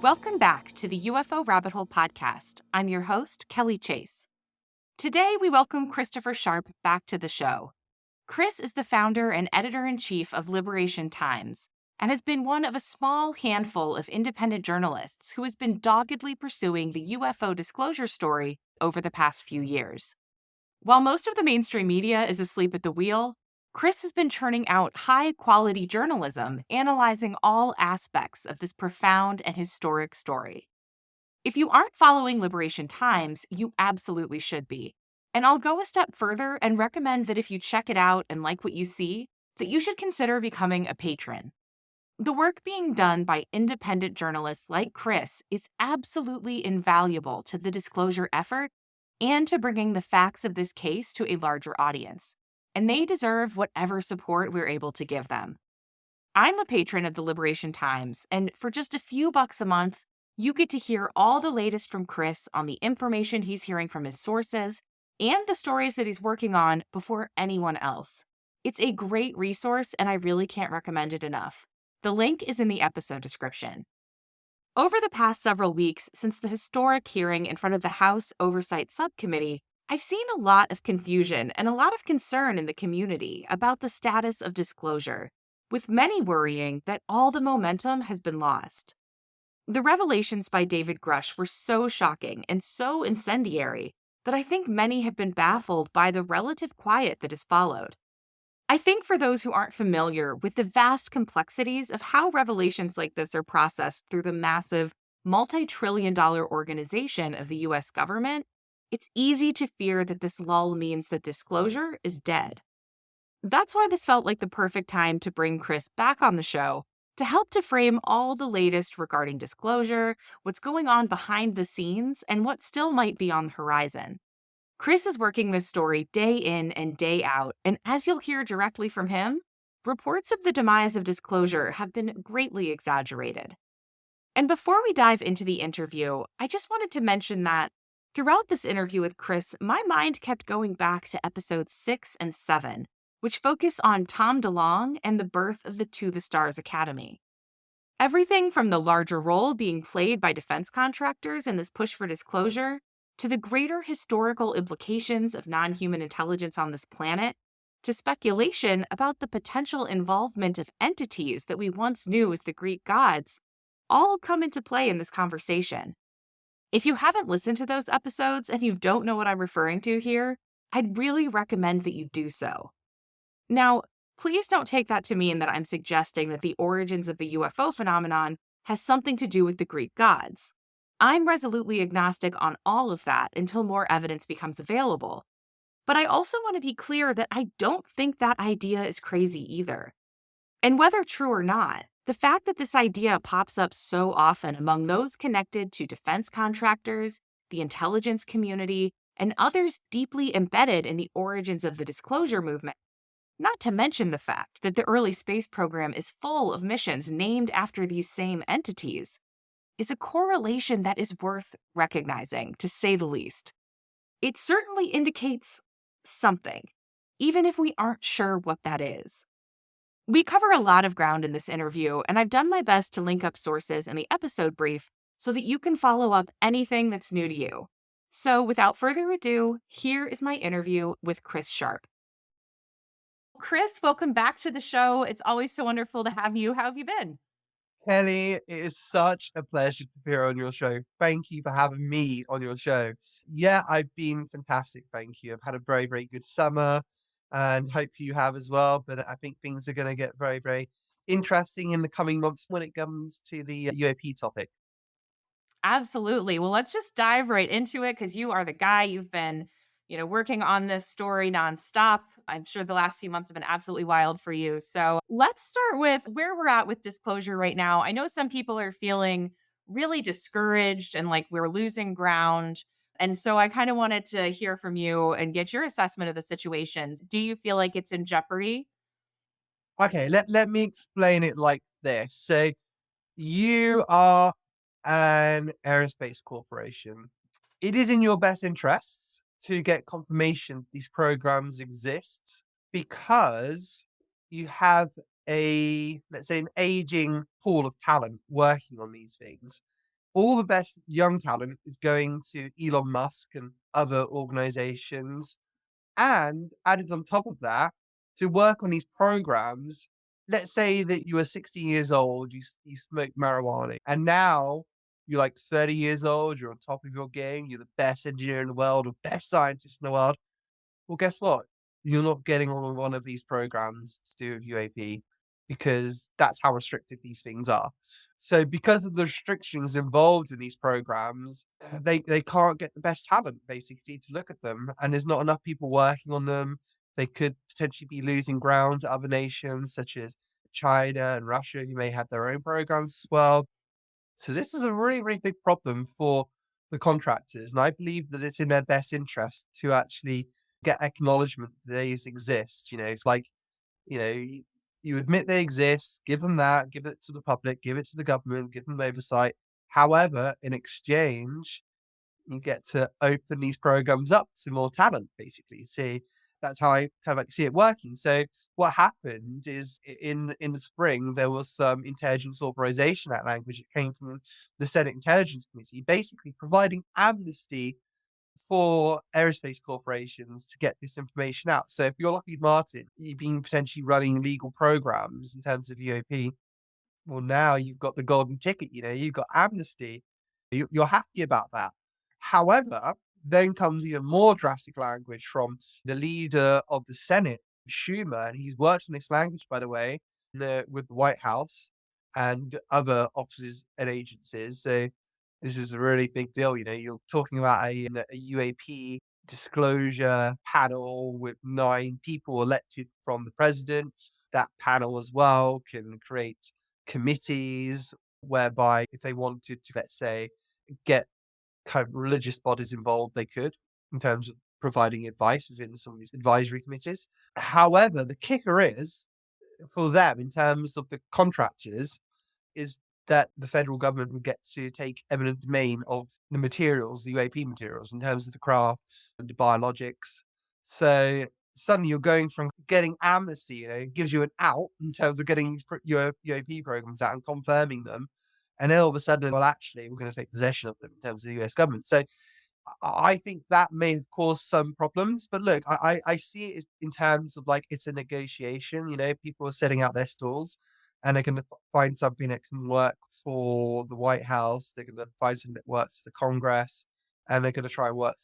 Welcome back to the UFO Rabbit Hole podcast. I'm your host, Kelly Chase. Today, we welcome Christopher Sharp back to the show. Chris is the founder and editor-in-chief of Liberation Times and has been one of a small handful of independent journalists who has been doggedly pursuing the UFO disclosure story over the past few years. While most of the mainstream media is asleep at the wheel, Chris has been churning out high-quality journalism, analyzing all aspects of this profound and historic story. If you aren't following Liberation Times, you absolutely should be. And I'll go a step further and recommend that if you check it out and like what you see, that you should consider becoming a patron. The work being done by independent journalists like Chris is absolutely invaluable to the disclosure effort and to bringing the facts of this case to a larger audience. And they deserve whatever support we're able to give them. I'm a patron of the Liberation Times, and for just a few bucks a month, you get to hear all the latest from Chris on the information he's hearing from his sources and the stories that he's working on before anyone else. It's a great resource, and I really can't recommend it enough. The link is in the episode description. Over the past several weeks, since the historic hearing in front of the House Oversight Subcommittee, I've seen a lot of confusion and a lot of concern in the community about the status of disclosure, with many worrying that all the momentum has been lost. The revelations by David Grush were so shocking and so incendiary that I think many have been baffled by the relative quiet that has followed. I think for those who aren't familiar with the vast complexities of how revelations like this are processed through the massive, multi-trillion-dollar organization of the U.S. government, it's easy to fear that this lull means that disclosure is dead. That's why this felt like the perfect time to bring Chris back on the show to help to frame all the latest regarding disclosure, what's going on behind the scenes, and what still might be on the horizon. Chris is working this story day in and day out, and as you'll hear directly from him, reports of the demise of disclosure have been greatly exaggerated. And before we dive into the interview, I just wanted to mention that throughout this interview with Chris, my mind kept going back to episodes 6 and 7, which focus on Tom DeLonge and the birth of the To the Stars Academy. Everything from the larger role being played by defense contractors in this push for disclosure, to the greater historical implications of non-human intelligence on this planet, to speculation about the potential involvement of entities that we once knew as the Greek gods, all come into play in this conversation. If you haven't listened to those episodes and you don't know what I'm referring to here, I'd really recommend that you do so. Now, please don't take that to mean that I'm suggesting that the origins of the UFO phenomenon has something to do with the Greek gods. I'm resolutely agnostic on all of that until more evidence becomes available. But I also want to be clear that I don't think that idea is crazy either. And whether true or not, the fact that this idea pops up so often among those connected to defense contractors, the intelligence community, and others deeply embedded in the origins of the disclosure movement, not to mention the fact that the early space program is full of missions named after these same entities, is a correlation that is worth recognizing, to say the least. It certainly indicates something, even if we aren't sure what that is. We cover a lot of ground in this interview, and I've done my best to link up sources in the episode brief so that you can follow up anything that's new to you. So without further ado, here is my interview with Chris Sharp. Chris, welcome back to the show. It's always so wonderful to have you. How have you been? Kelly, it is such a pleasure to appear on your show. Thank you for having me on your show. Yeah, I've been fantastic. Thank you. I've had a very, very good summer and hope you have as well. But I think things are going to get very, very interesting in the coming months when it comes to the UAP topic. Absolutely. Well, let's just dive right into it because you are the guy. You've been, working on this story nonstop. I'm sure the last few months have been absolutely wild for you. So let's start with where we're at with disclosure right now. I know some people are feeling really discouraged and like we're losing ground. And so I kind of wanted to hear from you and get your assessment of the situations. Do you feel like it's in jeopardy? Okay, let me explain it like this. So you are an aerospace corporation. It is in your best interests to get confirmation these programs exist because you have let's say, an aging pool of talent working on these things. all the best young talent is going to Elon Musk and other organizations. And added on top of that, to work on these programs, let's say that you were 60 years old, you smoked marijuana, and now you're like 30 years old, you're on top of your game, you're the best engineer in the world or best scientist in the world. Well, guess what? You're not getting on one of these programs to do with UAP because that's how restricted these things are. So because of the restrictions involved in these programs, they can't get the best talent basically to look at them, and there's not enough people working on them. They could potentially be losing ground to other nations such as China and Russia, who may have their own programs as well. So this is a really, really big problem for the contractors, and I believe that it's in their best interest to actually get acknowledgement that these exist. It's like, you admit they exist, give them that, give it to the public, give it to the government, give them oversight. However, in exchange, you get to open these programs up to more talent, basically. See, that's how I kind of like see it working. So what happened is in the spring there was some Intelligence Authorization Act language. It came from the Senate Intelligence Committee, basically providing amnesty for aerospace corporations to get this information out. So if you're Lockheed Martin, you've been potentially running legal programs in terms of UOP. Well, now you've got the golden ticket, you've got amnesty. You're happy about that. However, then comes even more drastic language from the leader of the Senate, Schumer, and he's worked on this language, by the way, with the White House and other offices and agencies. So this is a really big deal. You're talking about a UAP disclosure panel with 9 people elected from the president. That panel as well can create committees whereby if they wanted to, let's say, get kind of religious bodies involved, they could, in terms of providing advice within some of these advisory committees. However, the kicker is for them, in terms of the contractors, is that the federal government would get to take eminent domain of the materials, the UAP materials, in terms of the craft and the biologics. So suddenly you're going from getting amnesty, it gives you an out in terms of getting these UAP programs out and confirming them. And then all of a sudden, well, actually, we're going to take possession of them in terms of the US government. So I think that may have caused some problems, but look, I see it in terms of like it's a negotiation. People are setting out their stalls, and they're going to find something that can work for the White House. They're going to find something that works for the Congress, and they're going to try and work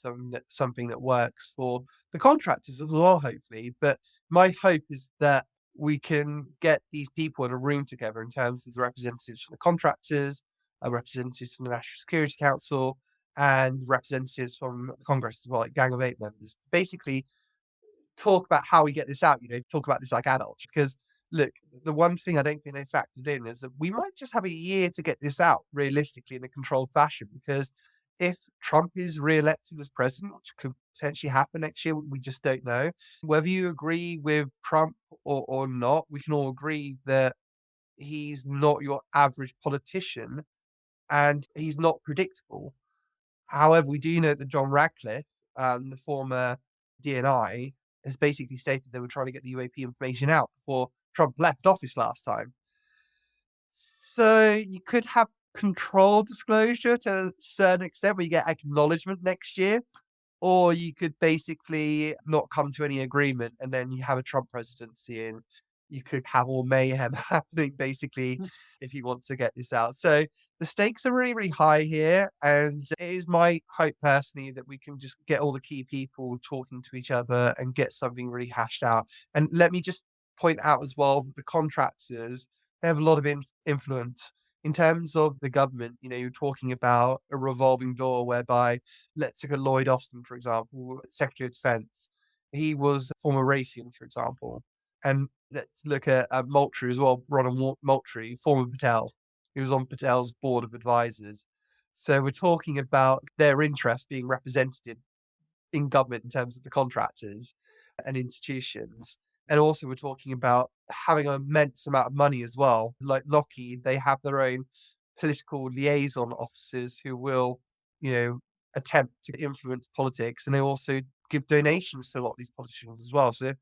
something that works for the contractors as well, hopefully. But my hope is that we can get these people in a room together in terms of the representatives from the contractors, representatives from the National Security Council, and representatives from Congress as well, like Gang of Eight members, basically talk about how we get this out, talk about this like adults. Because look, the one thing I don't think they factored in is that we might just have a year to get this out realistically in a controlled fashion. Because if Trump is re-elected as president, which could potentially happen next year, we just don't know. Whether you agree with Trump or not, we can all agree that he's not your average politician and he's not predictable. However, we do know that John Radcliffe, the former DNI, has basically stated they were trying to get the UAP information out before Trump left office last time. So you could have controlled disclosure to a certain extent where you get acknowledgement next year, or you could basically not come to any agreement and then you have a Trump presidency and you could have all mayhem happening basically if you want to get this out. So the stakes are really, really high here. And it is my hope personally that we can just get all the key people talking to each other and get something really hashed out. And let me just point out as well that the contractors, they have a lot of influence. In terms of the government, you're talking about a revolving door whereby, let's take a Lloyd Austin, for example, Secretary of Defense. He was a former Raytheon, for example. And let's look at Moultrie as well, Ronald Moultrie, former Patel. He was on Patel's board of advisors. So we're talking about their interest being represented in government in terms of the contractors and institutions. And also we're talking about having an immense amount of money as well. Like Lockheed, they have their own political liaison officers who will, attempt to influence politics. And they also give donations to a lot of these politicians as well. So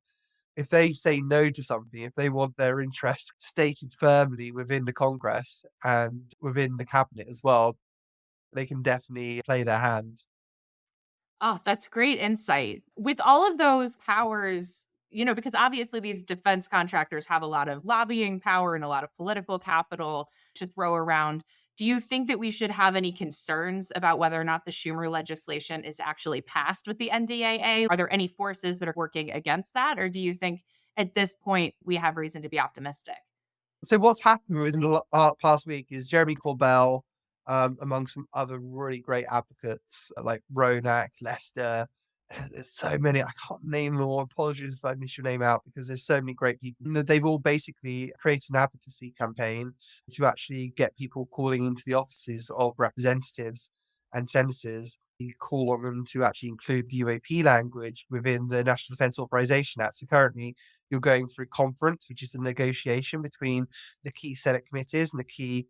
if they say no to something, if they want their interests stated firmly within the Congress and within the cabinet as well, they can definitely play their hand. Oh, that's great insight. With all of those powers, because obviously these defense contractors have a lot of lobbying power and a lot of political capital to throw around. Do you think that we should have any concerns about whether or not the Schumer legislation is actually passed with the NDAA? Are there any forces that are working against that? Or do you think at this point we have reason to be optimistic? So what's happened within the past week is Jeremy Corbell, among some other really great advocates like Ronak, Lester. There's so many. I can't name them all. Apologies if I miss your name out because there's so many great people. They've all basically created an advocacy campaign to actually get people calling into the offices of representatives and senators. You call on them to actually include the UAP language within the National Defense Authorization Act. So currently, you're going through conference, which is a negotiation between the key Senate committees and the key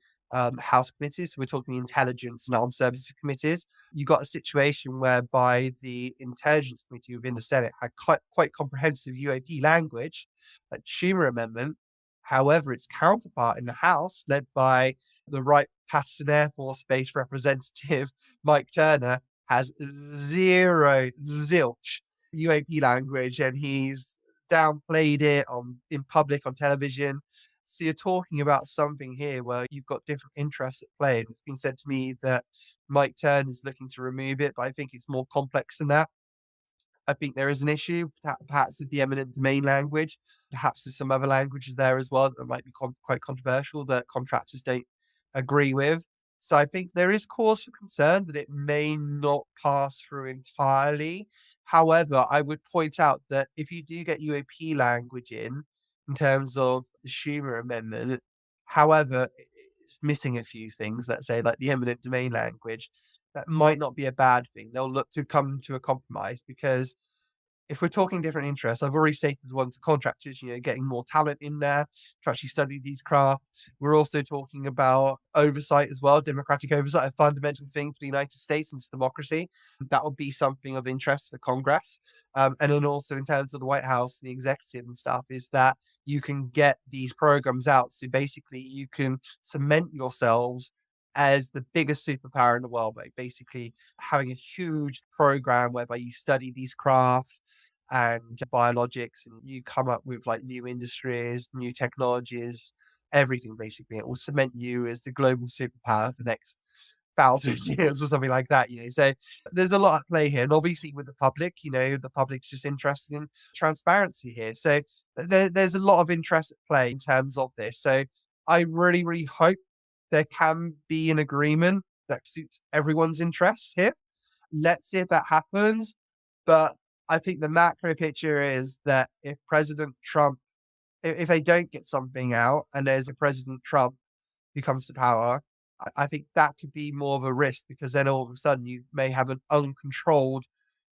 House committees. So we're talking intelligence and armed services committees. You got a situation whereby the intelligence committee within the Senate had quite comprehensive UAP language, like Schumer amendment. However, its counterpart in the House, led by the Wright Patterson Air Force Base representative Mike Turner, has zilch UAP language, and he's downplayed it in public on television. So you're talking about something here where you've got different interests at play. And it's been said to me that Mike Turner is looking to remove it, but I think it's more complex than that. I think there is an issue, perhaps with the eminent domain language. Perhaps there's some other languages there as well that might be quite controversial that contractors don't agree with. So I think there is cause for concern that it may not pass through entirely. However, I would point out that if you do get UAP language in terms of the Schumer Amendment, however, it's missing a few things, let's say, like the eminent domain language, that might not be a bad thing. They'll look to come to a compromise because if we're talking different interests, I've already stated the ones contractors, getting more talent in there to actually study these crafts. We're also talking about oversight as well, democratic oversight, a fundamental thing for the United States and its democracy. That would be something of interest for Congress. And then also in terms of the White House and the executive and stuff, is that you can get these programs out. So basically you can cement yourselves as the biggest superpower in the world, like basically having a huge program whereby you study these crafts and biologics and you come up with like new industries, new technologies, everything basically. It will cement you as the global superpower for the next 1,000 years or something like that. So there's a lot at play here. And obviously with the public, the public's just interested in transparency here. So there's a lot of interest at play in terms of this. So I really, really hope there can be an agreement that suits everyone's interests here. Let's see if that happens. But I think the macro picture is that if President Trump, if they don't get something out and there's a President Trump who comes to power, I think that could be more of a risk because then all of a sudden you may have an uncontrolled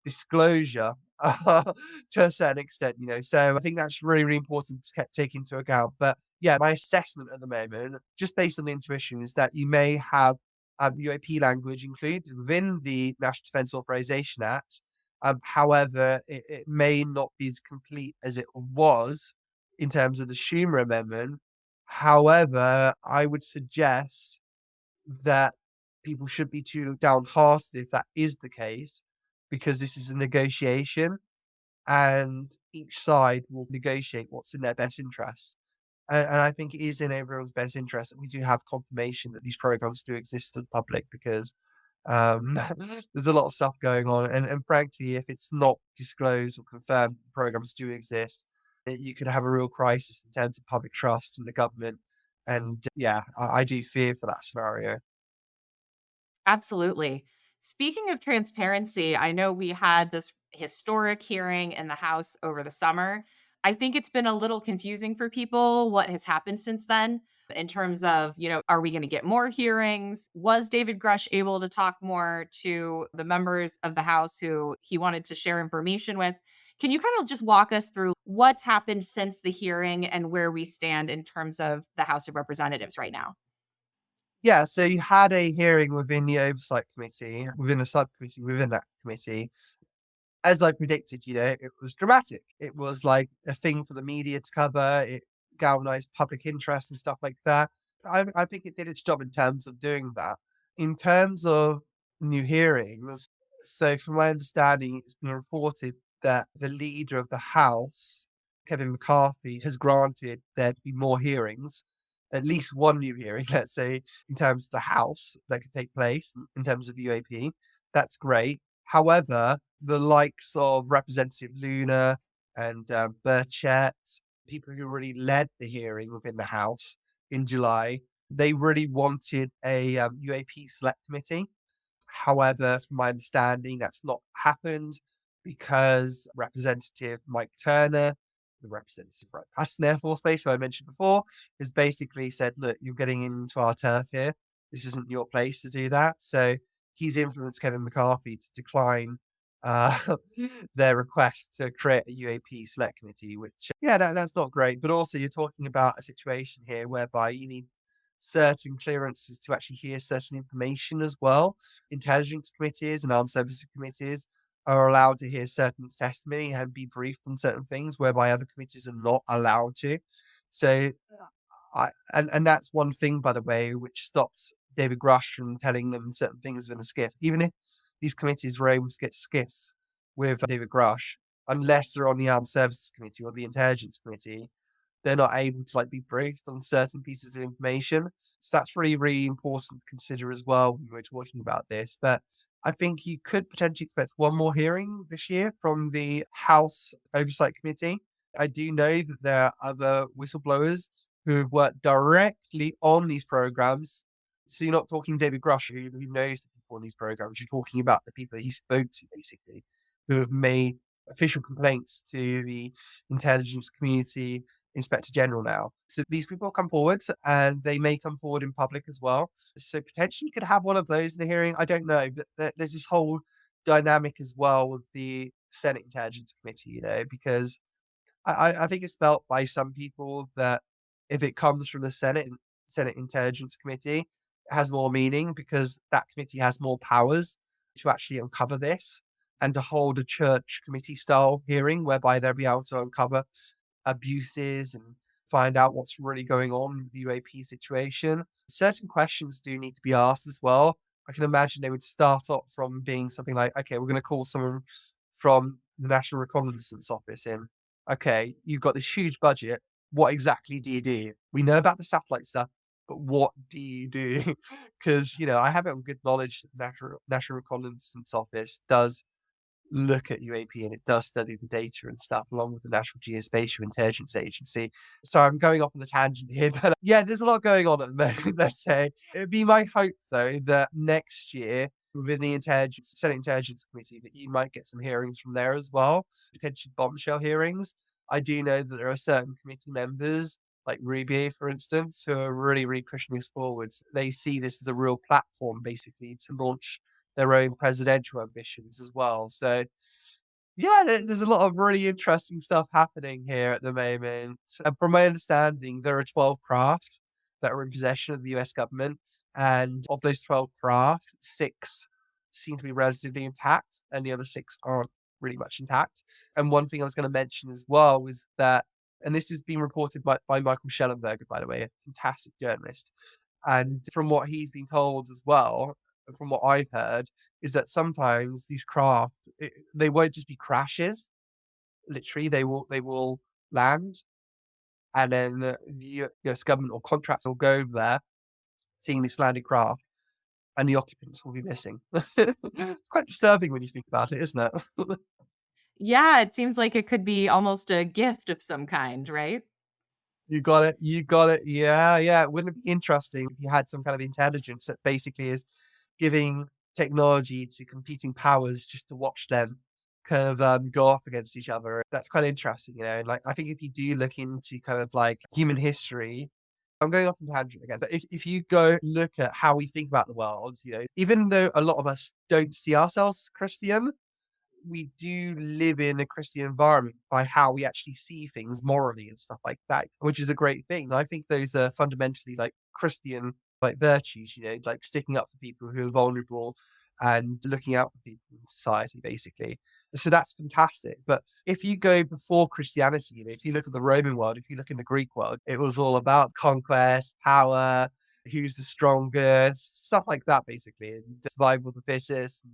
disclosure to a certain extent. So I think that's really, really important to take into account. But yeah, my assessment at the moment, just based on the intuition, is that you may have UAP language included within the National Defense Authorization Act. However, it may not be as complete as it was in terms of the Schumer Amendment. However, I would suggest that people should be too downhearted if that is the case, because this is a negotiation and each side will negotiate what's in their best interest. And I think it is in everyone's best interest that we do have confirmation that these programs do exist to the public because um, there's a lot of stuff going on. And frankly, if it's not disclosed or confirmed that programs do exist, you could have a real crisis in terms of public trust in the government. And yeah, I do fear for that scenario. Absolutely. Speaking of transparency, I know we had this historic hearing in the House over the summer. I think it's been a little confusing for people what has happened since then in terms of, are we going to get more hearings? Was David Grush able to talk more to the members of the House who he wanted to share information with? Can you kind of just walk us through what's happened since the hearing and where we stand in terms of the House of Representatives right now? Yeah, so you had a hearing within the oversight committee, within a subcommittee within that committee. As I predicted, it was dramatic. It was like a thing for the media to cover. It galvanized public interest and stuff like that. I think it did its job in terms of doing that. In terms of new hearings, so from my understanding, it's been reported that the leader of the House, Kevin McCarthy, has granted there to be more hearings, at least one new hearing, let's say, in terms of the House that could take place in terms of UAP. That's great. However, the likes of Representative Luna and Burchett, people who really led the hearing within the House in July, they really wanted a UAP select committee. However, from my understanding, that's not happened because Representative Mike Turner, the representative right Patterson Air Force Base, who I mentioned before, has basically said, look, you're getting into our turf here. This isn't your place to do that. So he's influenced Kevin McCarthy to decline uh, their request to create a UAP select committee, which, yeah, that's not great. But also, you're talking about a situation here whereby you need certain clearances to actually hear certain information as well. Intelligence committees and armed services committees are allowed to hear certain testimony and be briefed on certain things, whereby other committees are not allowed to. So, and that's one thing, by the way, which stops David Grush from telling them certain things in a skiff. Even if these committees were able to get skiffs with David Grush, unless they're on the Armed Services Committee or the Intelligence Committee, they're not able to be briefed on certain pieces of information. So that's really, really important to consider as well when we're talking about this. But I think you could potentially expect one more hearing this year from the House Oversight Committee. I do know that there are other whistleblowers who have worked directly on these programs. So you're not talking David Grush, who knows the people on these programs. You're talking about the people that he spoke to, basically, who have made official complaints to the intelligence community Inspector General now. So these people come forward and they may come forward in public as well. So potentially you could have one of those in the hearing. I don't know. But there's this whole dynamic as well with the Senate Intelligence Committee, because I think it's felt by some people that if it comes from the Senate Intelligence Committee, it has more meaning because that committee has more powers to actually uncover this and to hold a church committee style hearing whereby they'll be able to uncover abuses and find out what's really going on with the UAP situation. Certain questions do need to be asked as well. I can imagine they would start off from being something like, okay, we're going to call someone from the National Reconnaissance Office in. Okay, you've got this huge budget. What exactly do you do? We know about the satellite stuff, but what do you do? Because, I have a good knowledge that the National Reconnaissance Office does look at UAP and it does study the data and stuff along with the National Geospatial Intelligence Agency. So I'm going off on a tangent here, but yeah, there's a lot going on at the moment, let's say. It'd be my hope, though, that next year within the Senate Intelligence Committee that you might get some hearings from there as well, potentially bombshell hearings. I do know that there are certain committee members like Ruby, for instance, who are really, really pushing this forward. They see this as a real platform, basically, to launch their own presidential ambitions as well. So, yeah, there's a lot of really interesting stuff happening here at the moment. And from my understanding, there are 12 craft that are in possession of the US government. And of those 12 craft, 6 seem to be relatively intact, and the other 6 aren't really much intact. And one thing I was going to mention as well was that, and this has been reported by Michael Schellenberger, by the way, a fantastic journalist. And from what he's been told as well, from what I've heard, is that sometimes these craft, they won't just be crashes. Literally, they will land, and then the US government or contractors will go over there, seeing this landed craft, and the occupants will be missing. It's quite disturbing when you think about it, isn't it? Yeah, it seems like it could be almost a gift of some kind, right? You got it. You got it. Yeah, yeah. Wouldn't it be interesting if you had some kind of intelligence that basically is giving technology to competing powers just to watch them kind of go off against each other? That's quite interesting, And I think if you do look into kind of human history, I'm going off on tangent again, but if you go look at how we think about the world, even though a lot of us don't see ourselves as Christian, we do live in a Christian environment by how we actually see things morally and stuff like that, which is a great thing. I think those are fundamentally Christian virtues, sticking up for people who are vulnerable and looking out for people in society, basically. So that's fantastic. But if you go before Christianity, if you look at the Roman world, if you look in the Greek world, it was all about conquest, power, who's the strongest, stuff like that, basically, and survival of the fittest. And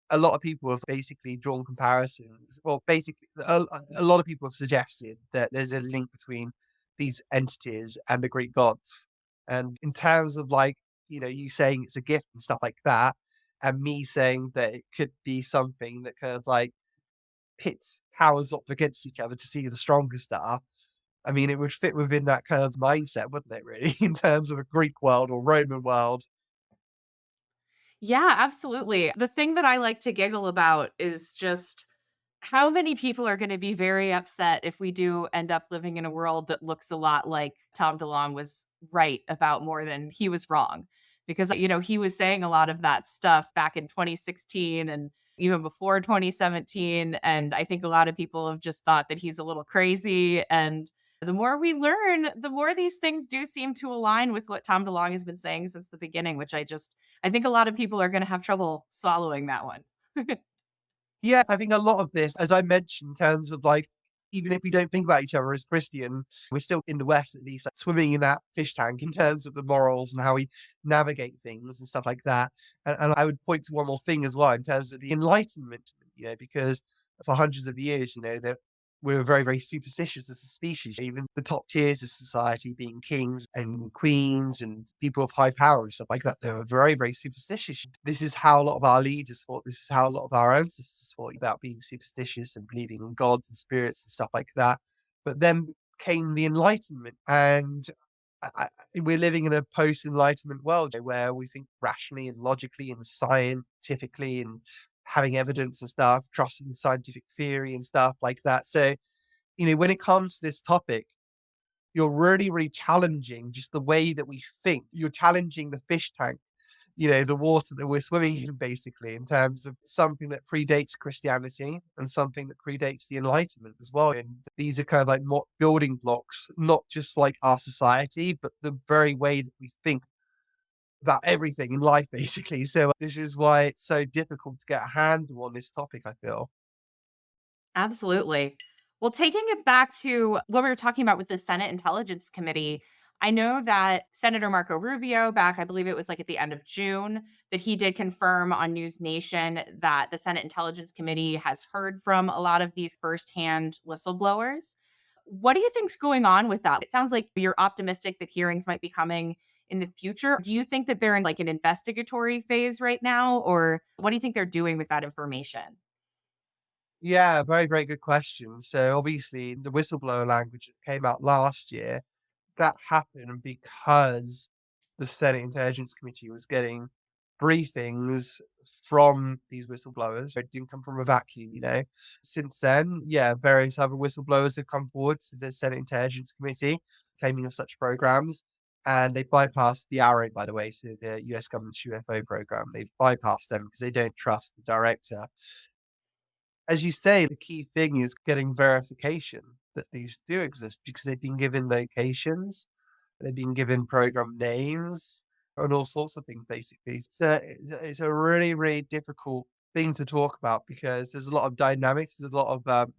a lot of people have basically drawn comparisons. Well, basically, a lot of people have suggested that there's a link between these entities and the Greek gods. And in terms of like, you saying it's a gift and stuff like that, and me saying that it could be something that kind of like pits powers up against each other to see who the strongest are. I mean, it would fit within that kind of mindset, wouldn't it, really, in terms of a Greek world or Roman world? Yeah, absolutely. The thing that I like to giggle about is just how many people are gonna be very upset if we do end up living in a world that looks a lot like Tom DeLonge was right about more than he was wrong. Because, he was saying a lot of that stuff back in 2016 and even before 2017, and I think a lot of people have just thought that he's a little crazy, and the more we learn, the more these things do seem to align with what Tom DeLonge has been saying since the beginning, which I think a lot of people are gonna have trouble swallowing that one. Yeah, I think a lot of this, as I mentioned, in terms of like, even if we don't think about each other as Christian, we're still in the West at least, like, swimming in that fish tank in terms of the morals and how we navigate things and stuff like that. And I would point to one more thing as well in terms of the Enlightenment, because for hundreds of years, that we're very, very superstitious as a species. Even the top tiers of society, being kings and queens and people of high power and stuff like that, they were very, very superstitious. This is how a lot of our leaders fought. This is how a lot of our ancestors fought, about being superstitious and believing in gods and spirits and stuff like that. But then came the Enlightenment, and we're living in a post-Enlightenment world where we think rationally and logically and scientifically and having evidence and stuff, trusting scientific theory and stuff like that. So, when it comes to this topic, you're really, really challenging just the way that we think. You're challenging the fish tank, the water that we're swimming in, basically, in terms of something that predates Christianity and something that predates the Enlightenment as well. And these are kind of like more building blocks, not just like our society, but the very way that we think about everything in life, basically. So this is why it's so difficult to get a handle on this topic, I feel. Absolutely. Well, taking it back to what we were talking about with the Senate Intelligence Committee, I know that Senator Marco Rubio, back, I believe it was like at the end of June, that he did confirm on News Nation that the Senate Intelligence Committee has heard from a lot of these firsthand whistleblowers. What do you think's going on with that? It sounds like you're optimistic that hearings might be coming in the future. Do you think that they're in like an investigatory phase right now, or what do you think they're doing with that information? Yeah, very, very good question. So obviously the whistleblower language that came out last year, that happened because the Senate Intelligence Committee was getting briefings from these whistleblowers. It didn't come from a vacuum. Since then, yeah, various other whistleblowers have come forward to the Senate Intelligence Committee claiming of such programs. And they bypassed the AARO, by the way, so the US government's UFO program. They've bypassed them because they don't trust the director. As you say, the key thing is getting verification that these do exist because they've been given locations, they've been given program names, and all sorts of things, basically. It's a really, really difficult thing to talk about because there's a lot of dynamics, there's a lot of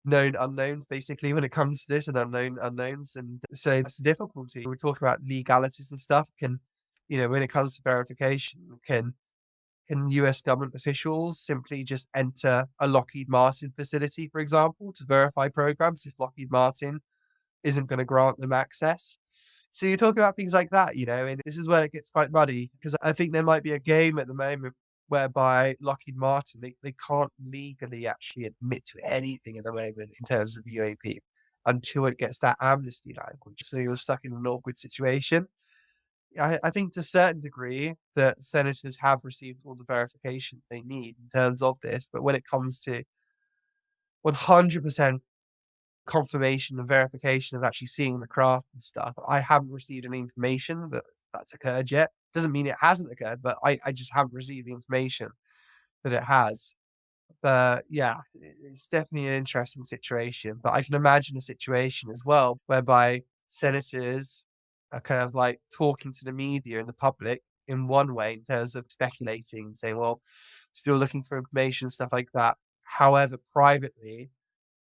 known unknowns, basically, when it comes to this, and unknown unknowns. And so that's the difficulty. We talk about legalities and stuff. When it comes to verification, can US government officials simply just enter a Lockheed Martin facility, for example, to verify programs if Lockheed Martin isn't going to grant them access? So you're talking about things like that, and this is where it gets quite muddy because I think there might be a game at the moment whereby Lockheed Martin, they can't legally actually admit to anything at the moment in terms of UAP until it gets that amnesty language. So you're stuck in an awkward situation. I think to a certain degree that senators have received all the verification they need in terms of this, but when it comes to 100% confirmation and verification of actually seeing the craft and stuff, I haven't received any information that that's occurred yet. Doesn't mean it hasn't occurred, but I just haven't received the information that it has. But yeah, it's definitely an interesting situation. But I can imagine a situation as well whereby senators are kind of like talking to the media and the public in one way in terms of speculating, saying, well, still looking for information, stuff like that. However, privately,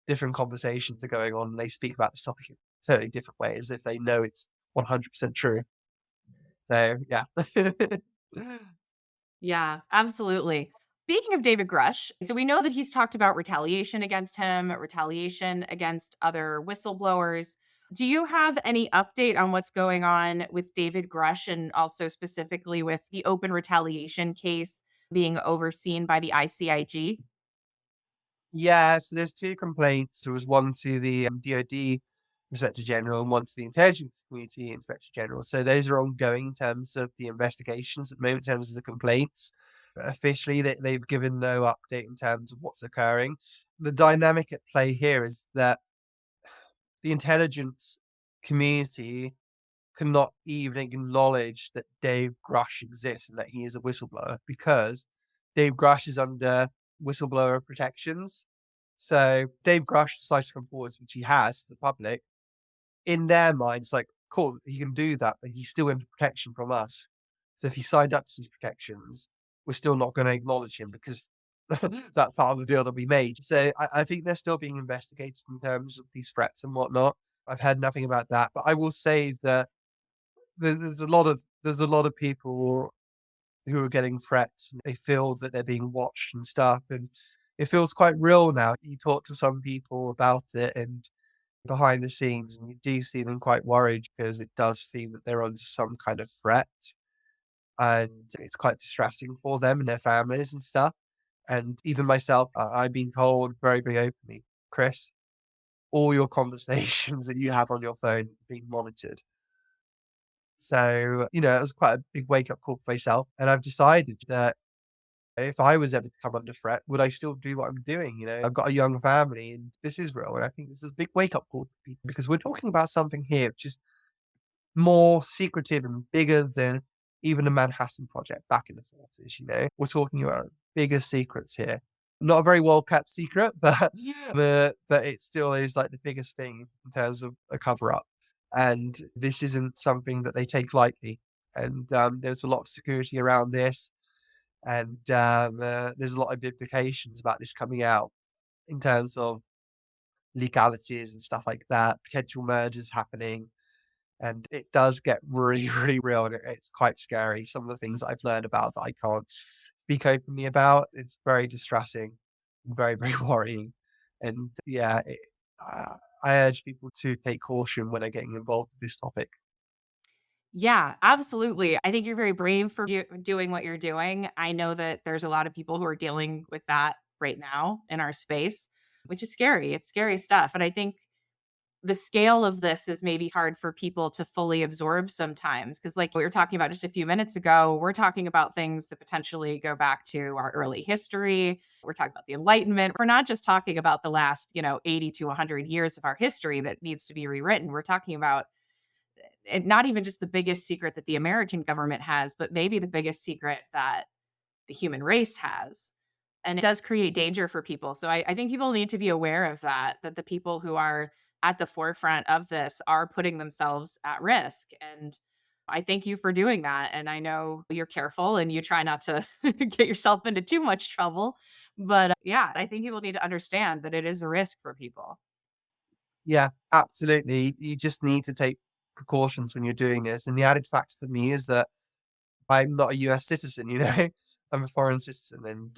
different conversations are going on and they speak about this topic in totally different ways if they know it's 100% true. So yeah. Yeah, absolutely. Speaking of David Grush, so we know that he's talked about retaliation against him, retaliation against other whistleblowers. Do you have any update on what's going on with David Grush and also specifically with the open retaliation case being overseen by the ICIG? Yeah, so there's two complaints. There was one to the DoD Inspector General and one to the Intelligence Community Inspector General. So those are ongoing in terms of the investigations at the moment, in terms of the complaints. Officially, they've given no update in terms of what's occurring. The dynamic at play here is that the intelligence community cannot even acknowledge that Dave Grush exists and that he is a whistleblower because Dave Grush is under whistleblower protections. So Dave Grush decides to come forward, which he has to the public. In their minds, like, cool, he can do that, but he's still under protection from us. So if he signed up to these protections, we're still not going to acknowledge him because that's part of the deal that we made. So I think they're still being investigated in terms of these threats and whatnot. I've heard nothing about that, but I will say that there's a lot of people who are getting threats, and they feel that they're being watched and stuff, and it feels quite real now. You talk to some people about it and behind the scenes, and you do see them quite worried because it does seem that they're under some kind of threat, and it's quite distressing for them and their families and stuff. And even myself, I've been told very, very openly, Chris, all your conversations that you have on your phone are being monitored. So, it was quite a big wake up call for myself. And I've decided that if I was ever to come under threat, would I still do what I'm doing? I've got a young family and this is real. And I think this is a big wake up call to people because we're talking about something here which is more secretive and bigger than even the Manhattan Project back in the 40s. We're talking about bigger secrets here. Not a very well kept secret, but it still is like the biggest thing in terms of a cover up. And this isn't something that they take lightly. And there's a lot of security around this, and there's a lot of implications about this coming out in terms of legalities and stuff like that, potential mergers happening, and it does get really, really real, and it's quite scary. Some of the things I've learned about that I can't speak openly about, it's very distressing, very, very worrying. And yeah, uh, I urge people to take caution when they're getting involved with this topic. Yeah, absolutely. I think you're very brave for doing what you're doing. I know that there's a lot of people who are dealing with that right now in our space, which is scary. It's scary stuff. And I think the scale of this is maybe hard for people to fully absorb sometimes. Cause like we were talking about just a few minutes ago, we're talking about things that potentially go back to our early history. We're talking about the Enlightenment. We're not just talking about the last, 80 to 100 years of our history that needs to be rewritten. We're talking about not even just the biggest secret that the American government has, but maybe the biggest secret that the human race has. And it does create danger for people. So I think people need to be aware of that the people who are at the forefront of this are putting themselves at risk. And I thank you for doing that. And I know you're careful and you try not to get yourself into too much trouble. But yeah, I think people need to understand that it is a risk for people. Yeah, absolutely. You just need to take precautions when you're doing this. And the added factor for me is that I'm not a US citizen. I'm a foreign citizen. And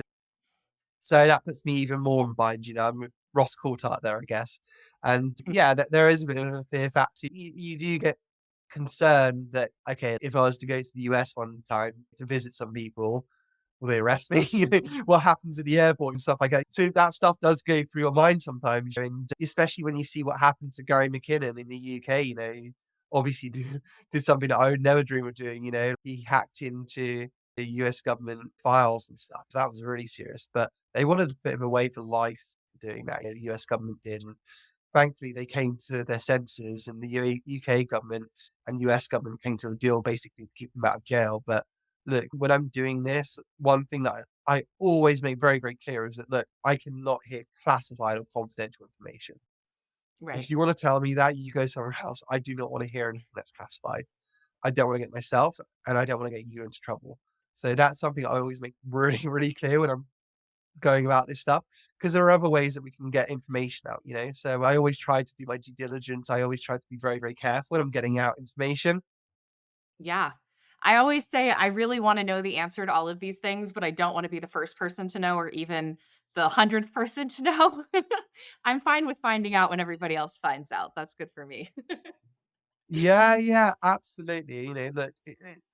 so that puts me even more in mind. I'm with Ross Coulthart there, I guess. And yeah, there is a bit of a fear factor. You do get concerned that, okay, if I was to go to the US one time to visit some people, will they arrest me? What happens at the airport and stuff like that. So that stuff does go through your mind sometimes, and especially when you see what happened to Gary McKinnon in the UK. He obviously did something that I would never dream of doing. He hacked into the US government files and stuff. That was really serious, but they wanted a bit of a way for life doing that. The US government did. And thankfully, they came to their senses, and the UK government and US government came to a deal basically to keep them out of jail. But look, when I'm doing this, one thing that I always make very, very clear is that, look, I cannot hear classified or confidential information. Right. If you want to tell me that, you go somewhere else. I do not want to hear anything that's classified. I don't want to get myself and I don't want to get you into trouble. So that's something I always make really, really clear when I'm going about this stuff, because there are other ways that we can get information out. So I always try to do my due diligence. I always try to be very, very careful when I'm getting out information. Yeah. I always say I really want to know the answer to all of these things, but I don't want to be the first person to know or even the 100th person to know. I'm fine with finding out when everybody else finds out. That's good for me. Yeah, yeah, absolutely. Look,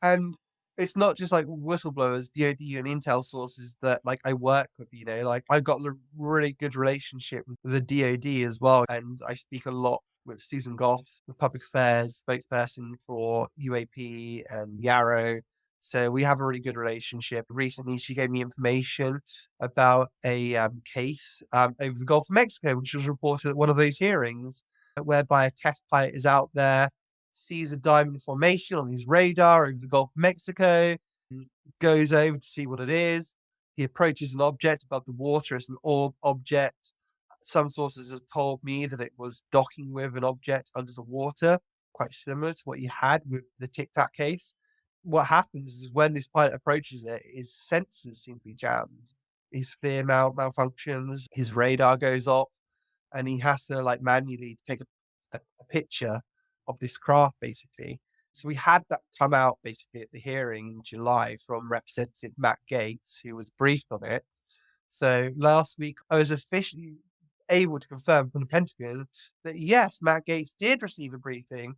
and it's not just like whistleblowers, DoD and intel sources that like I work with. Like I've got a really good relationship with the DoD as well, and I speak a lot with Susan Goff, the public affairs spokesperson for UAP and the AARO. So we have a really good relationship. Recently, she gave me information about a case over the Gulf of Mexico, which was reported at one of those hearings, whereby a test pilot is out there, sees a diamond formation on his radar over the Gulf of Mexico, goes over to see what it is. He approaches an object above the water. It's an orb object. Some sources have told me that it was docking with an object under the water, quite similar to what you had with the Tic Tac case. What happens is when this pilot approaches it, his sensors seem to be jammed. His FLIR malfunctions, his radar goes off, and he has to like manually take a picture of this craft basically. So we had that come out basically at the hearing in July from Representative Matt Gates, who was briefed on it. So last week I was officially able to confirm from the Pentagon that yes, Matt Gates did receive a briefing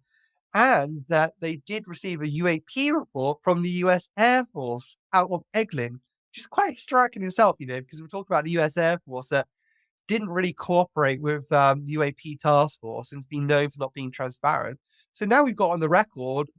and that they did receive a UAP report from the US Air Force out of Eglin, which is quite striking in itself, because we're talking about the US Air Force that didn't really cooperate with UAP task force and has been known for not being transparent. So now we've got on the record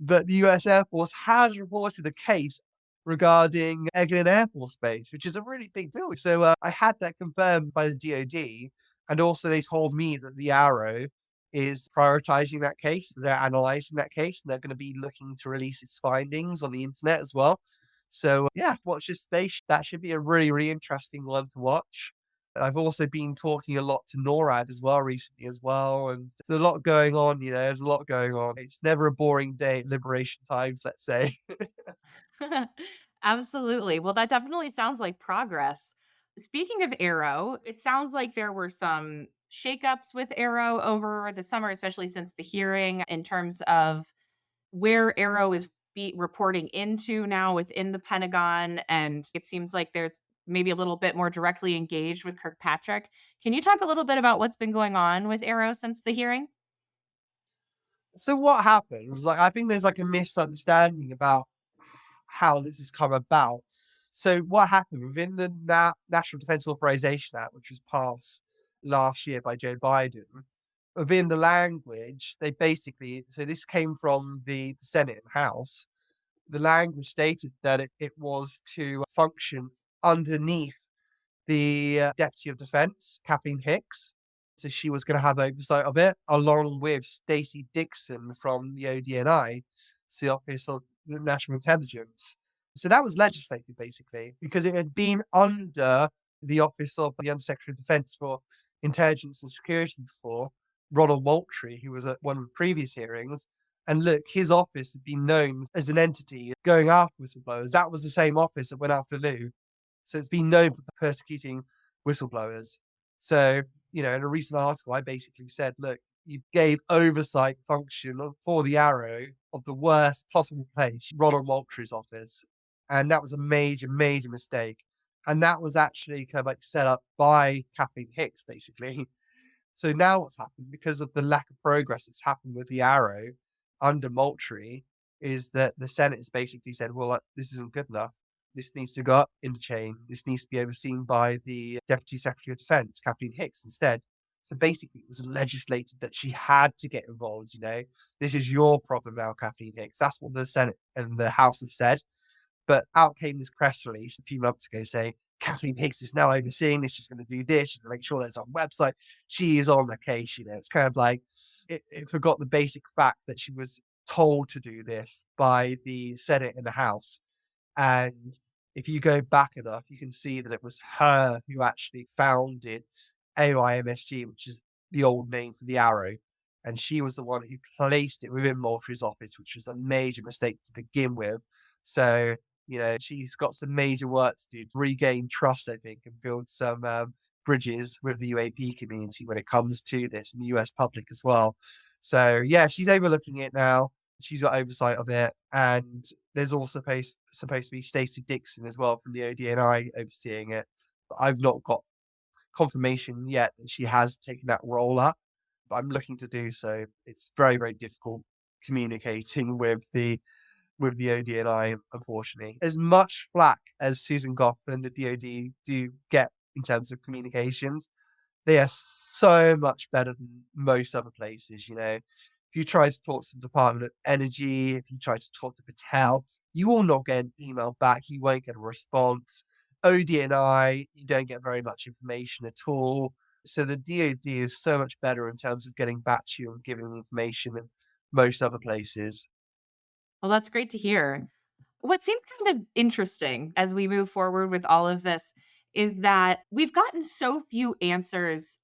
that the US Air Force has reported a case regarding Eglin Air Force Base, which is a really big deal. So I had that confirmed by the DoD, and also they told me that the AARO is prioritizing that case. They're analyzing that case, and they're going to be looking to release its findings on the internet as well. So yeah, watch this space. That should be a really, really interesting one to watch. I've also been talking a lot to NORAD as well recently as well, and there's a lot going on, there's a lot going on. It's never a boring day at Liberation Times, let's say. Absolutely. Well, that definitely sounds like progress. Speaking of Arrow, it sounds like there were some shakeups with Arrow over the summer, especially since the hearing, in terms of where Arrow is reporting into now within the Pentagon. And it seems like there's maybe a little bit more directly engaged with Kirkpatrick. Can you talk a little bit about what's been going on with Arrow since the hearing? So what happened was like I think there's like a misunderstanding about how this has come about. So what happened within the National Defense Authorization Act, which was passed last year by Joe Biden, within the language, they basically, so this came from the Senate and House, the language stated that it was to function underneath the Deputy of Defense, Kathleen Hicks. So she was going to have oversight of it, along with Stacey Dixon from the ODNI, the Office of the National Intelligence. So that was legislated basically because it had been under the Office of the Undersecretary of Defense for Intelligence and Security before, Ronald Moultrie, who was at one of the previous hearings. And look, his office had been known as an entity going after whistleblowers. That was the same office that went after Lou. So it's been known for persecuting whistleblowers. So, in a recent article, I basically said, look, you gave oversight function for the AARO of the worst possible place, Ronald Moultrie's office. And that was a major, major mistake. And that was actually kind of like set up by Kathleen Hicks, basically. So now what's happened, because of the lack of progress that's happened with the AARO under Moultrie, is that the Senate has basically said, well, this isn't good enough. This needs to go up in the chain. This needs to be overseen by the Deputy Secretary of Defense, Kathleen Hicks, instead. So basically, it was legislated that she had to get involved. This is your problem now, Kathleen Hicks. That's what the Senate and the House have said. But out came this press release a few months ago saying Kathleen Hicks is now overseeing this. She's going to do this. She's going to make sure that it's on website. She is on the case. It's kind of like it forgot the basic fact that she was told to do this by the Senate and the House. And if you go back enough, you can see that it was her who actually founded AIMSG, which is the old name for the AARO. And she was the one who placed it within Moultrie's office, which was a major mistake to begin with. So, she's got some major work to do to regain trust, I think, and build some bridges with the UAP community when it comes to this and the US public as well. So, yeah, she's overlooking it now. She's got oversight of it. And there's also supposed to be Stacey Dixon as well from the ODNI overseeing it. But I've not got confirmation yet that she has taken that role up, but I'm looking to do so. It's very, very difficult communicating with the ODNI, unfortunately. As much flack as Susan Goff and the DoD do get in terms of communications, they are so much better than most other places, you know. If you try to talk to the Department of Energy, if you try to talk to Patel, you will not get an email back. You won't get a response. ODNI, you don't get very much information at all. So the DoD is so much better in terms of getting back to you and giving information than most other places. Well, that's great to hear. What seems kind of interesting as we move forward with all of this is that we've gotten so few answers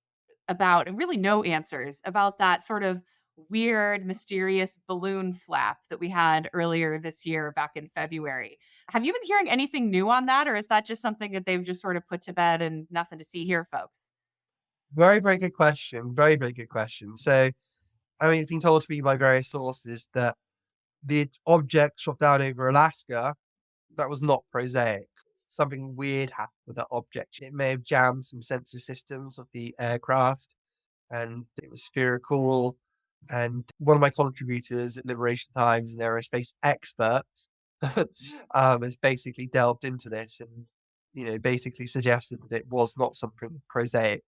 about, and really no answers about that sort of weird, mysterious balloon flap that we had earlier this year back in February. Have you been hearing anything new on that, or is that just something that they've just sort of put to bed and nothing to see here, folks? Very, very good question. Very, very good question. So, I mean, it's been told to me by various sources that the object shot down over Alaska, that was not prosaic. Something weird happened with that object. It may have jammed some sensor systems of the aircraft, and it was spherical. And one of my contributors at Liberation Times, an aerospace expert, has basically delved into this and, basically suggested that it was not something prosaic.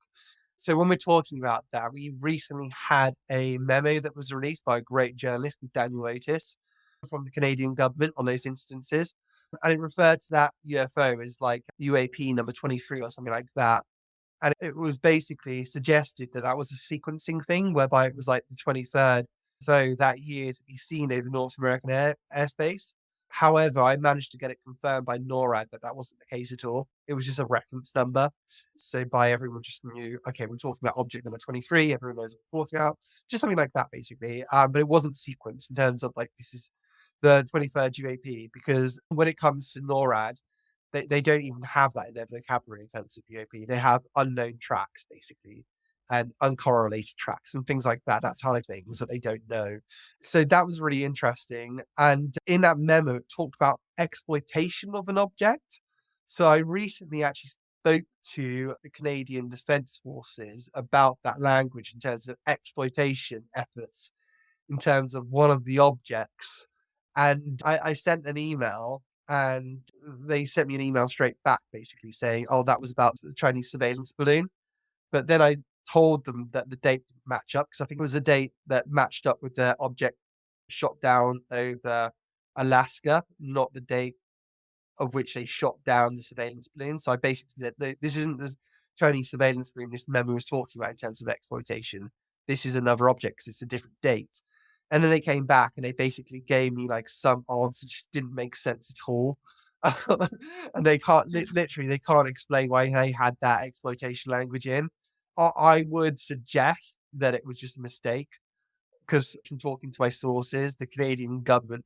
So when we're talking about that, we recently had a memo that was released by a great journalist called Daniel Otis from the Canadian government on those instances. And it referred to that UFO as like UAP number 23 or something like that. And it was basically suggested that that was a sequencing thing, whereby it was like the 23rd so that year to be seen over North American airspace. However, I managed to get it confirmed by NORAD that that wasn't the case at all. It was just a reference number. So by everyone just knew, okay, we're talking about object number 23. Everyone knows what we're talking about. Just something like that, basically. But it wasn't sequenced in terms of like, this is the 23rd UAP, because when it comes to NORAD, they don't even have that in their vocabulary in terms of UAP. They have unknown tracks, basically, and uncorrelated tracks and things like that. That's how they things that they don't know. So that was really interesting. And in that memo, it talked about exploitation of an object. So I recently actually spoke to the Canadian Defence Forces about that language in terms of exploitation efforts, in terms of one of the objects. And I sent an email, and they sent me an email straight back basically saying, oh, that was about the Chinese surveillance balloon. But then I told them that the date didn't match up, because I think it was a date that matched up with the object shot down over Alaska, not the date of which they shot down the surveillance balloon. So I basically said, this isn't the Chinese surveillance balloon this memo was talking about in terms of exploitation. This is another object because it's a different date. And then they came back and they basically gave me like some answer that just didn't make sense at all. And they can't, literally, they can't explain why they had that exploitation language in. I would suggest that it was just a mistake, because from talking to my sources, the Canadian government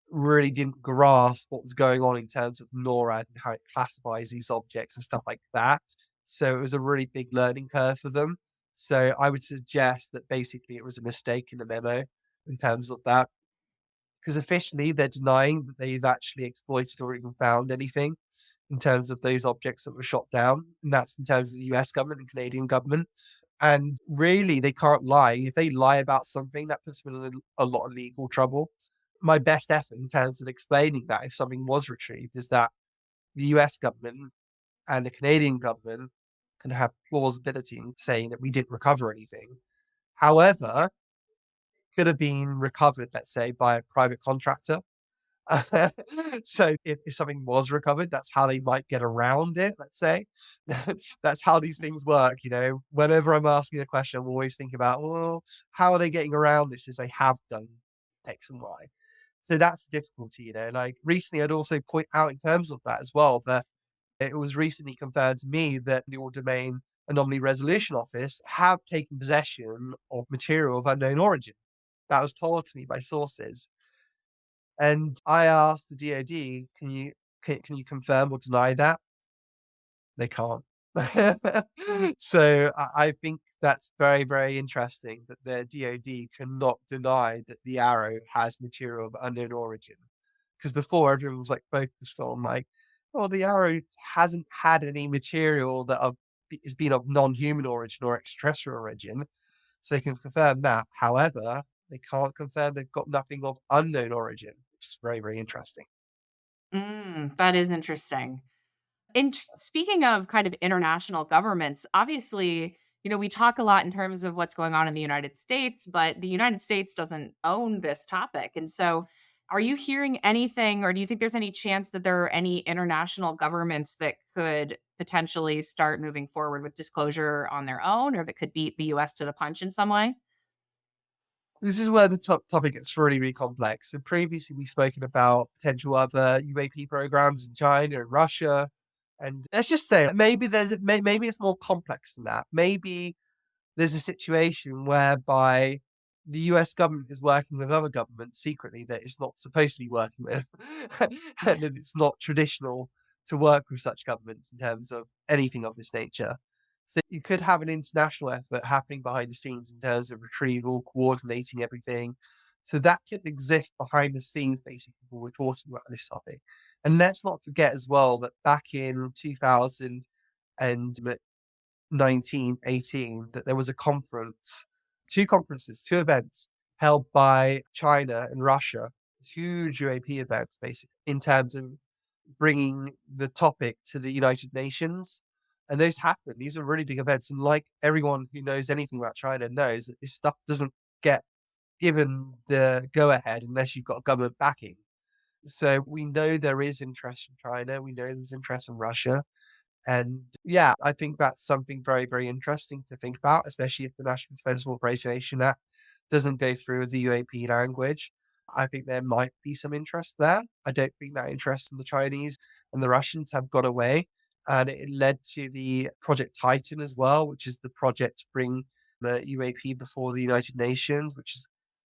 really didn't grasp what was going on in terms of NORAD and how it classifies these objects and stuff like that. So it was a really big learning curve for them. So I would suggest that basically it was a mistake in the memo in terms of that, because officially they're denying that they've actually exploited or even found anything in terms of those objects that were shot down. And that's in terms of the US government and Canadian government. And really, they can't lie. If they lie about something, that puts them in a lot of legal trouble. My best effort in terms of explaining that if something was retrieved is that the US government and the Canadian government can have plausibility in saying that we didn't recover anything. However, could have been recovered, let's say, by a private contractor. So if something was recovered, that's how they might get around it, let's say. That's how these things work, you know. Whenever I'm asking a question, I'm always thinking about, well, how are they getting around this if they have done X and Y? So that's the difficulty, you know. Like recently, I'd also point out in terms of that as well, that it was recently confirmed to me that the All Domain Anomaly Resolution Office have taken possession of material of unknown origin. That was told to me by sources. And I asked the DoD, can you confirm or deny that? They can't. So I think that's very, very interesting that the DoD cannot deny that the Arrow has material of unknown origin. Because before everyone was like focused on like, well, the Arrow hasn't had any material that has been of non-human origin or extraterrestrial origin, so they can confirm that. However, they can't confirm they've got nothing of unknown origin, which is very, very interesting. That is interesting. And speaking of kind of international governments, obviously, we talk a lot in terms of what's going on in the United States, but the United States doesn't own this topic. And so, are you hearing anything, or do you think there's any chance that there are any international governments that could potentially start moving forward with disclosure on their own, or that could beat the US to the punch in some way? This is where the topic gets really, really complex. So previously we've spoken about potential other UAP programs in China and Russia. And let's just say maybe maybe it's more complex than that. Maybe there's a situation whereby the US government is working with other governments secretly that it's not supposed to be working with. And that it's not traditional to work with such governments in terms of anything of this nature. So you could have an international effort happening behind the scenes in terms of retrieval, coordinating everything. So that could exist behind the scenes, basically, when we're talking about this topic. And let's not forget as well that back in 2000 and 1918 that there was a conference, 2 conferences, 2 events held by China and Russia, huge UAP events basically in terms of bringing the topic to the United Nations. And those happen. These are really big events. And like everyone who knows anything about China knows that this stuff doesn't get given the go ahead unless you've got government backing. So we know there is interest in China. We know there's interest in Russia. And yeah, I think that's something very, very interesting to think about, especially if the National Defence Authorization Act doesn't go through with the UAP language. I think there might be some interest there. I don't think that interest in the Chinese and the Russians have got away. And it led to the Project Titan as well, which is the project to bring the UAP before the United Nations, which is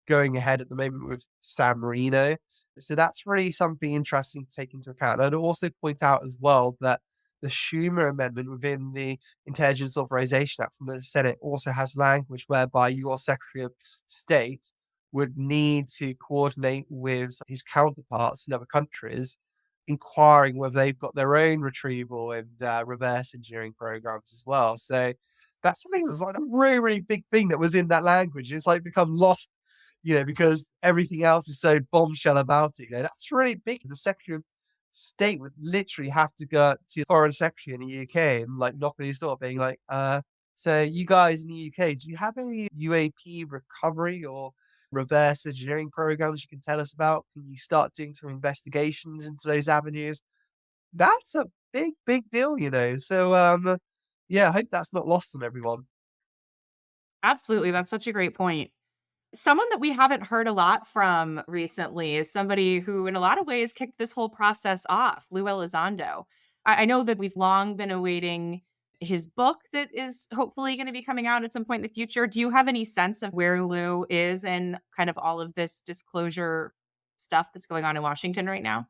going ahead at the moment with San Marino. So that's really something interesting to take into account. I'd also point out as well that the Schumer amendment within the Intelligence Authorization Act from the Senate also has language whereby your Secretary of State would need to coordinate with his counterparts in other countries, inquiring whether they've got their own retrieval and reverse engineering programs as well. So that's something that's like a really, really big thing that was in that language. It's like become lost, because everything else is so bombshell about it. That's really big. The Secretary of State would literally have to go to the Foreign Secretary in the UK and like knock on his door, being like, so you guys in the UK, do you have any UAP recovery or reverse engineering programs you can tell us about? Can you start doing some investigations into those avenues? That's a big, big deal. So, yeah, I hope that's not lost on everyone. Absolutely. That's such a great point. Someone that we haven't heard a lot from recently is somebody who, in a lot of ways, kicked this whole process off, Lou Elizondo. I know that we've long been awaiting his book that is hopefully going to be coming out at some point in the future. Do you have any sense of where Lou is and kind of all of this disclosure stuff that's going on in Washington right now?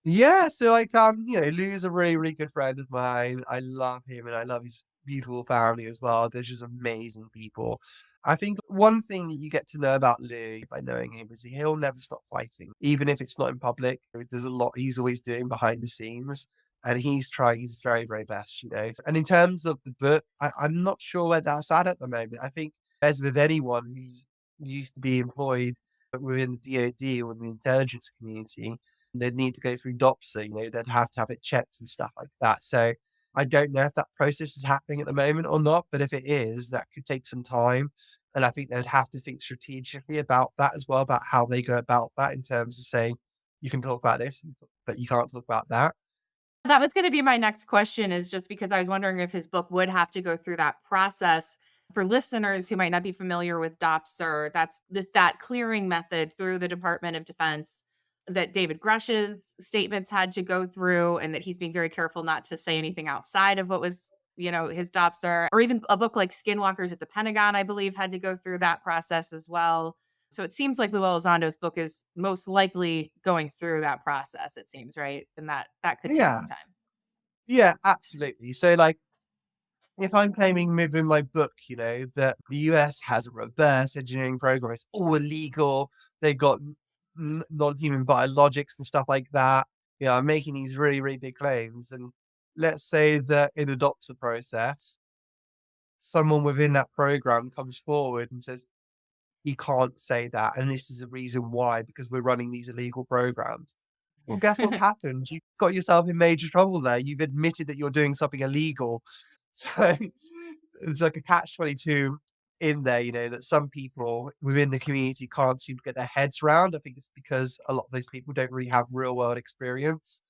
Yeah, so like Lou's a really, really good friend of mine. I love him and I love his beautiful family as well. They're just amazing people. I think one thing that you get to know about Lou by knowing him is he'll never stop fighting, even if it's not in public. There's a lot he's always doing behind the scenes, and he's trying his very, very best. And in terms of the book, I'm not sure where that's at the moment. I think as with anyone who used to be employed within the DoD or in the intelligence community, they'd need to go through DOPSA, they'd have to have it checked and stuff like that. So I don't know if that process is happening at the moment or not, but if it is, that could take some time. And I think they'd have to think strategically about that as well, about how they go about that in terms of saying, you can talk about this, but you can't talk about that. That was gonna be my next question, is just because I was wondering if his book would have to go through that process. For listeners who might not be familiar with DOPSR, that clearing method through the Department of Defense that David Grush's statements had to go through, and that he's being very careful not to say anything outside of what was, his DOPSR, or even a book like Skinwalkers at the Pentagon, I believe, had to go through that process as well. So it seems like Lou Elizondo's book is most likely going through that process, it seems, right? And that could take Yeah. some time. Yeah, absolutely. So, like, if I'm claiming within my book, that the US has a reverse engineering program, it's all illegal. They've got non-human biologics and stuff like that. I'm making these really, really big claims. And let's say that in the doctor process, someone within that program comes forward and says, you can't say that. And this is the reason why, because we're running these illegal programs. Well, guess what's happened? You've got yourself in major trouble there. You've admitted that you're doing something illegal. So it's like a catch-22 in there, that some people within the community can't seem to get their heads around. I think it's because a lot of those people don't really have real world experience.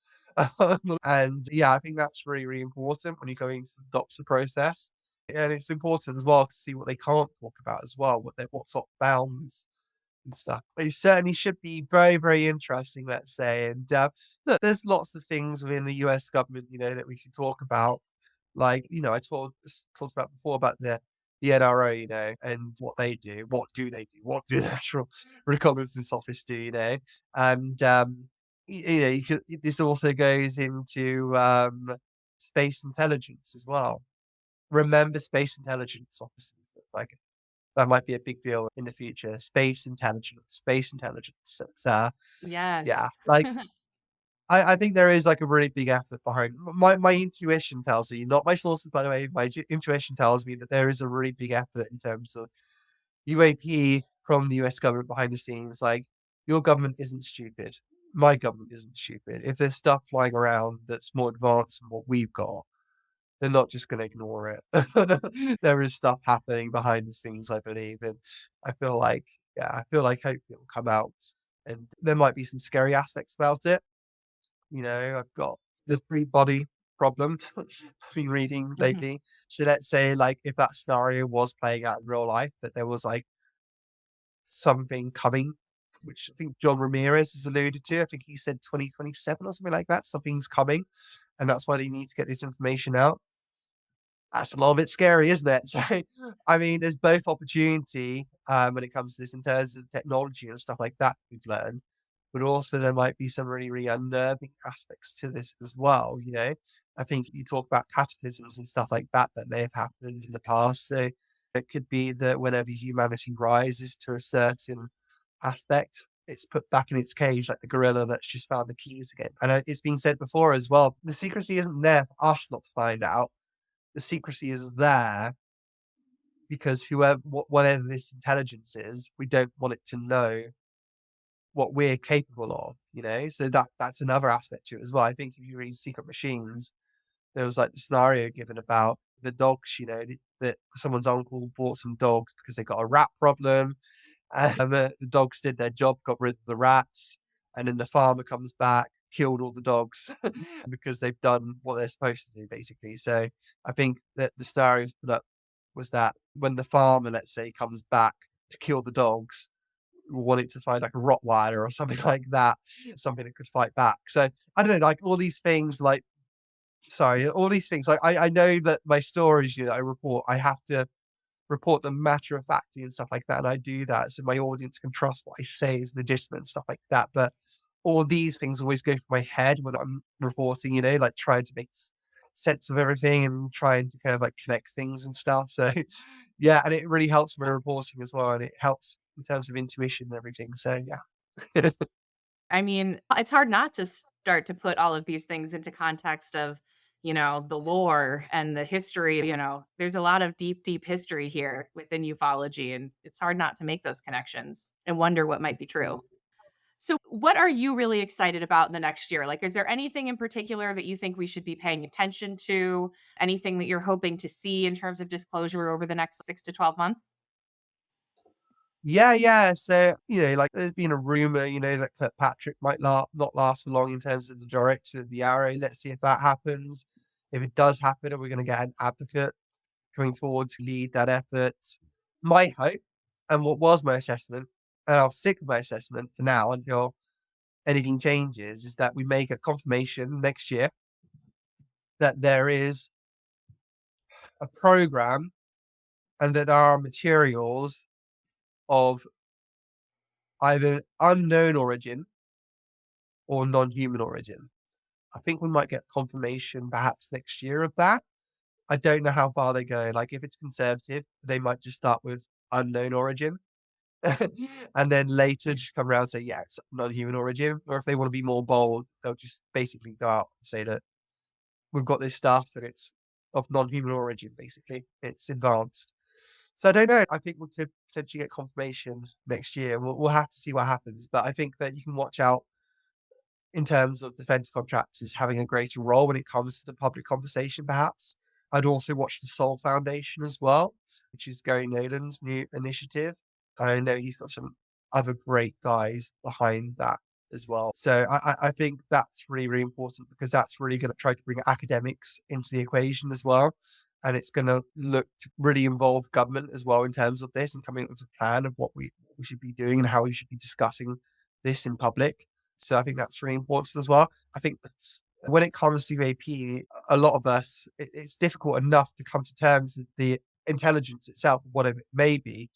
And yeah, I think that's really, really important when you're going into the doctor process. And it's important as well to see what they can't talk about as well, what sort of bounds and stuff. It certainly should be very, very interesting, let's say. And look, there's lots of things within the US government, that we can talk about. Like, I talked about before about the NRO, and what they do. What do they do? What do the National Reconnaissance Office do, And this also goes into space intelligence as well. Remember space intelligence officers. Like that might be a big deal in the future. Space intelligence, space intelligence. It's, Yes. yeah, like I think there is like a really big effort behind. My intuition tells me, not my sources, by the way. My intuition tells me that there is a really big effort in terms of UAP from the US government behind the scenes. Like, your government isn't stupid. My government isn't stupid. If there's stuff flying around that's more advanced than what we've got, they're not just going to ignore it. There is stuff happening behind the scenes, I believe, and I feel like, hopefully it will come out, and there might be some scary aspects about it. I've got the free body problem I've been reading Mhm. lately. So let's say, like, if that scenario was playing out in real life, that there was like something coming, which I think John Ramirez has alluded to. I think he said 2027 or something like that. Something's coming, and that's why they need to get this information out. That's a little bit scary, isn't it? So, I mean, there's both opportunity when it comes to this in terms of technology and stuff like that we've learned, but also there might be some really, really unnerving aspects to this as well. I think you talk about cataclysms and stuff like that that may have happened in the past. So it could be that whenever humanity rises to a certain aspect, it's put back in its cage like the gorilla that's just found the keys again. And it's been said before as well. The secrecy isn't there for us not to find out. The secrecy is there because whatever this intelligence is, we don't want it to know what we're capable of. So that's another aspect to it as well. I think if you read Secret Machines, there was like the scenario given about the dogs, that someone's uncle bought some dogs because they got a rat problem. The dogs did their job, got rid of the rats, and then the farmer comes back, killed all the dogs because they've done what they're supposed to do, basically. So I think that the scenarios put up was that when the farmer, let's say, comes back to kill the dogs, wanting to find like a Rottweiler or something like that, something that could fight back. So I don't know, like all these things, all these things. Like I know that my stories, that I report, I have to report them matter of factly and stuff like that, and I do that so my audience can trust what I say is legitimate and stuff like that. But all these things always go through my head when I'm reporting, like trying to make sense of everything and trying to kind of like connect things and stuff. So yeah, and it really helps my reporting as well, and it helps in terms of intuition and everything. So yeah. I mean, it's hard not to start to put all of these things into context of, the lore and the history. There's a lot of deep, deep history here within ufology, and it's hard not to make those connections and wonder what might be true. So, what are you really excited about in the next year? Like, is there anything in particular that you think we should be paying attention to? Anything that you're hoping to see in terms of disclosure over the next 6 to 12 months? Yeah, yeah. So, like there's been a rumor, that Kirkpatrick might not last for long in terms of the director of the AARO. Let's see if that happens. If it does happen, are we going to get an advocate coming forward to lead that effort? My hope, and what was my assessment, and I'll stick with my assessment for now until anything changes, is that we may get confirmation next year that there is a program and that there are materials of either unknown origin or non-human origin. I think we might get confirmation perhaps next year of that. I don't know how far they go. Like, if it's conservative, they might just start with unknown origin and then later just come around and say, yeah, it's non-human origin. Or if they want to be more bold, they'll just basically go out and say that we've got this stuff and it's of non-human origin, basically. It's advanced. So I don't know. I think we could potentially get confirmation next year. We'll have to see what happens. But I think that you can watch out in terms of defense contractors having a greater role when it comes to the public conversation, perhaps. I'd also watch the Soul Foundation as well, which is Gary Nolan's new initiative. I know he's got some other great guys behind that as well. So I think that's really, really important because that's really going to try to bring academics into the equation as well. And it's going to look to really involve government as well in terms of this and coming up with a plan of what we should be doing and how we should be discussing this in public. So I think that's really important as well. I think when it comes to UAP, a lot of us, it's difficult enough to come to terms with the intelligence itself, whatever it may be.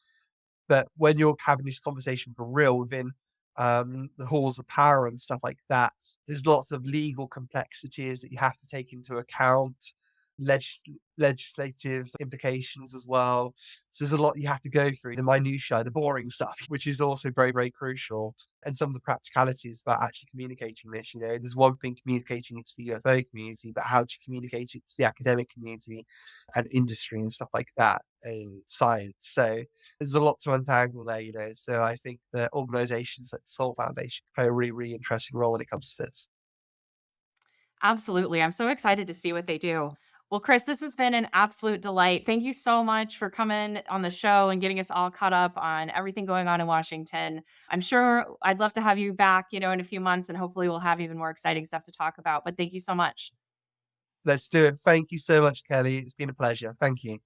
But when you're having this conversation for real within the halls of power and stuff like that, there's lots of legal complexities that you have to take into account, legis- legislative implications as well. So there's a lot you have to go through, the minutiae, the boring stuff, which is also very, very crucial. And some of the practicalities about actually communicating this, there's one thing communicating it to the UFO community, but how do you communicate it to the academic community and industry and stuff like that and science? So there's a lot to untangle there. So I think that organizations like the Soul Foundation play a really, really interesting role when it comes to this. Absolutely. I'm so excited to see what they do. Well, Chris, this has been an absolute delight. Thank you so much for coming on the show and getting us all caught up on everything going on in Washington. I'm sure I'd love to have you back, in a few months, and hopefully we'll have even more exciting stuff to talk about. But thank you so much. Let's do it. Thank you so much, Kelly. It's been a pleasure. Thank you.